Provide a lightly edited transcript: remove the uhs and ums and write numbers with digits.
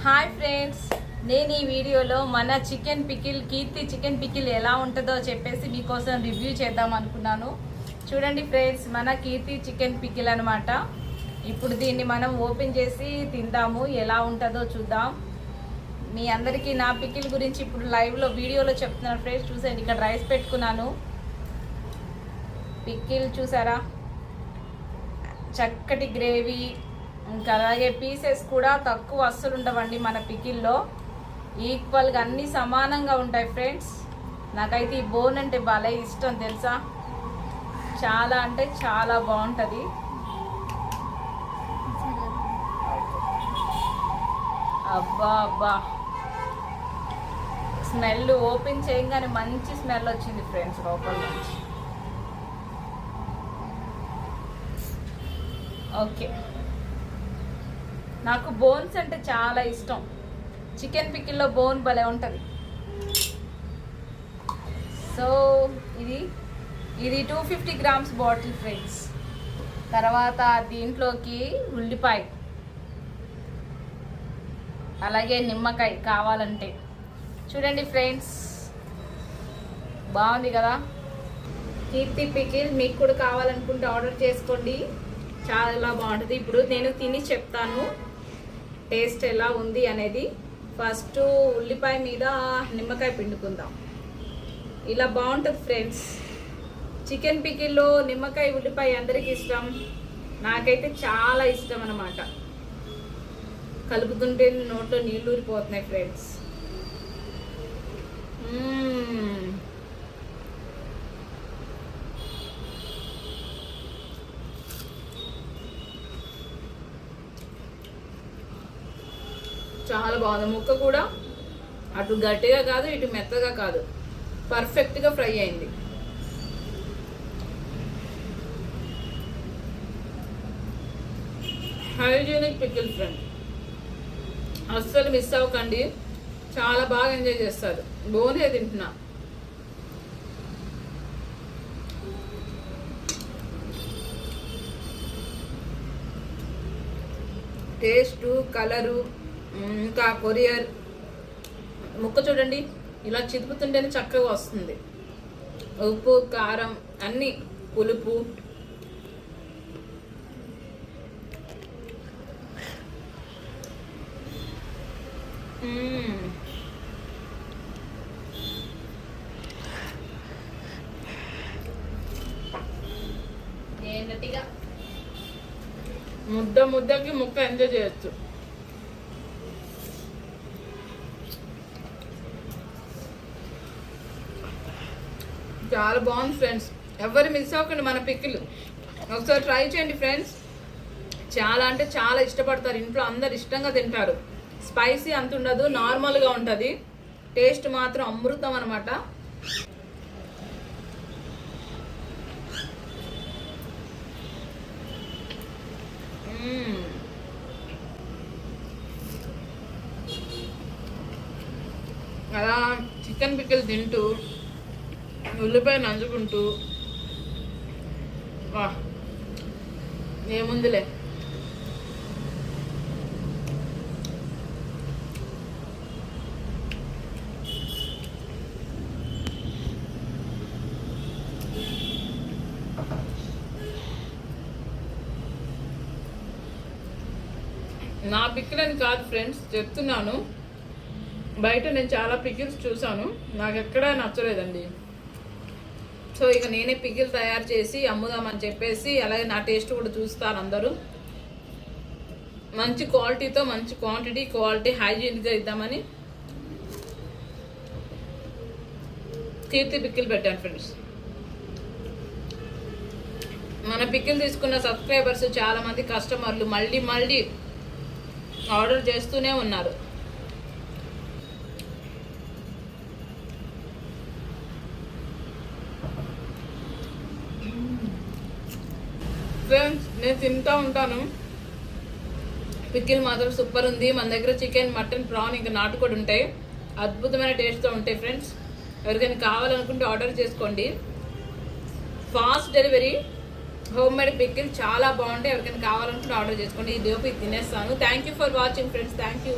Hi friends, నేను ఈ వీడియోలో మన చికెన్ పికిల్ కీర్తి చికెన్ పికిల్ ఎలా ఉంటుందో చెప్పేసి మీకోసం రివ్యూ చేద్దాం అనుకున్నాను. చూడండి ఫ్రెండ్స్, మన కీర్తి చికెన్ పికిల్ అనమాట. ఇప్పుడు దీన్ని మనం ఓపెన్ చేసి తిందాము, ఎలా ఉంటుందో చూద్దాం. మీ అందరికీ నా పికిల్ గురించి ఇప్పుడు లైవ్లో వీడియోలో చెప్తున్నాను ఫ్రెండ్స్. చూసాను, ఇక్కడ రైస్ పెట్టుకున్నాను. పికిల్ చూసారా, చక్కటి గ్రేవీ, ఇంకా అలాగే పీసెస్ కూడా తక్కువ అస్సలు ఉండవండి. మన పికిల్లో ఈక్వల్గా అన్నీ సమానంగా ఉంటాయి ఫ్రెండ్స్. నాకైతే ఈ బోన్ అంటే భలే ఇష్టం తెలుసా, చాలా అంటే చాలా బాగుంటుంది. అబ్బా అబ్బా, స్మెల్ ఓపెన్ చేయగానే మంచి స్మెల్ వచ్చింది ఫ్రెండ్స్ లోపల నుంచి. ఓకే, నాకు బోన్స్ అంటే చాలా ఇష్టం. చికెన్ పికిల్లో బోన్ భలే ఉంటుంది. సో ఇది 250 గ్రామ్స్ బాటిల్ ఫ్రెండ్స్. తర్వాత దీంట్లోకి ఉల్లిపాయ, అలాగే నిమ్మకాయ కావాలంటే. చూడండి ఫ్రెండ్స్, బాగుంది కదా కీర్తి పికిల్. మీకు కూడా కావాలనుకుంటే ఆర్డర్ చేసుకోండి, చాలా బాగుంటుంది. ఇప్పుడు నేను తిని చెప్తాను టేస్ట్ ఎలా ఉంది అనేది. ఫస్ట్ ఉల్లిపాయ మీద నిమ్మకాయ పిండుకుందాం. ఇలా బాగుంటుంది ఫ్రెండ్స్. చికెన్ పికిల్లో నిమ్మకాయ ఉల్లిపాయ అందరికీ ఇష్టం, నాకైతే చాలా ఇష్టం అన్నమాట. కలుపుతుంటే నోట్లో నీళ్ళు ఊరిపోతున్నాయి ఫ్రెండ్స్. చాలా బాగుంది. ముక్క కూడా అటు గట్టిగా కాదు, ఇటు మెత్తగా కాదు, పర్ఫెక్ట్గా ఫ్రై అయింది. హైజీనిక్ పికిల్ ఫ్రెండ్, అస్సలు మిస్ అవ్వకండి, చాలా బాగా ఎంజాయ్ చేస్తారు. బోనే తింటున్నా. టేస్టు, కలరు, ఇంకా కొరియర్ ముక్క చూడండి, ఇలా చిదుపుతుంటేనే చక్కగా వస్తుంది. ఉప్పు, కారం, అన్నీ, పులుపు. ముద్దకి ముక్క ఎంజాయ్ చేయొచ్చు. చాలా బాగుంది ఫ్రెండ్స్. ఎవరు మిస్ అవ్వకండి మన పికిల్, ఒకసారి ట్రై చేయండి ఫ్రెండ్స్. చాలా అంటే చాలా ఇష్టపడతారు, ఇంట్లో అందరు ఇష్టంగా తింటారు. స్పైసీ అంత ఉండదు, నార్మల్గా ఉంటుంది. టేస్ట్ మాత్రం అమృతం అనమాట. అలా చికెన్ పికిల్ తింటూ ఉల్లిపాయ నంచుకుంటూ, వా ఏముందిలే. నా పికిల్ అని కాదు ఫ్రెండ్స్, చెప్తున్నాను. బయట నేను చాలా పికిల్స్ చూసాను, నాకు ఎక్కడా నచ్చలేదండి. సో ఇక నేనే పికిల్ తయారు చేసి అమ్ముదామని చెప్పేసి, అలాగే నా టేస్ట్ కూడా చూస్తారు అందరూ. మంచి క్వాలిటీతో, మంచి క్వాలిటీ హైజీన్గా ఇద్దామని కీర్తి పికిల్ పెట్టాను ఫ్రెండ్స్. మన పికిల్ తీసుకున్న సబ్స్క్రైబర్స్ చాలామంది కస్టమర్లు మళ్ళీ ఆర్డర్ చేస్తూనే ఉన్నారు. ఫ్రెండ్స్, నేను తింటూ ఉంటాను. పికిల్ మాత్రం సూపర్ ఉంది. మన దగ్గర చికెన్, మటన్, ప్రాన్, ఇంకా నాటుకోడి ఉంటాయి. అద్భుతమైన టేస్ట్తో ఉంటాయి ఫ్రెండ్స్. ఎవరికైనా కావాలనుకుంటే ఆర్డర్ చేసుకోండి. Fast delivery, home made pickle చాలా బాగుంటాయి. ఎవరికైనా కావాలనుకుంటే ఆర్డర్ చేసుకోండి. ఈ లోపు తినేస్తాను. Thank you for watching friends. Thank you.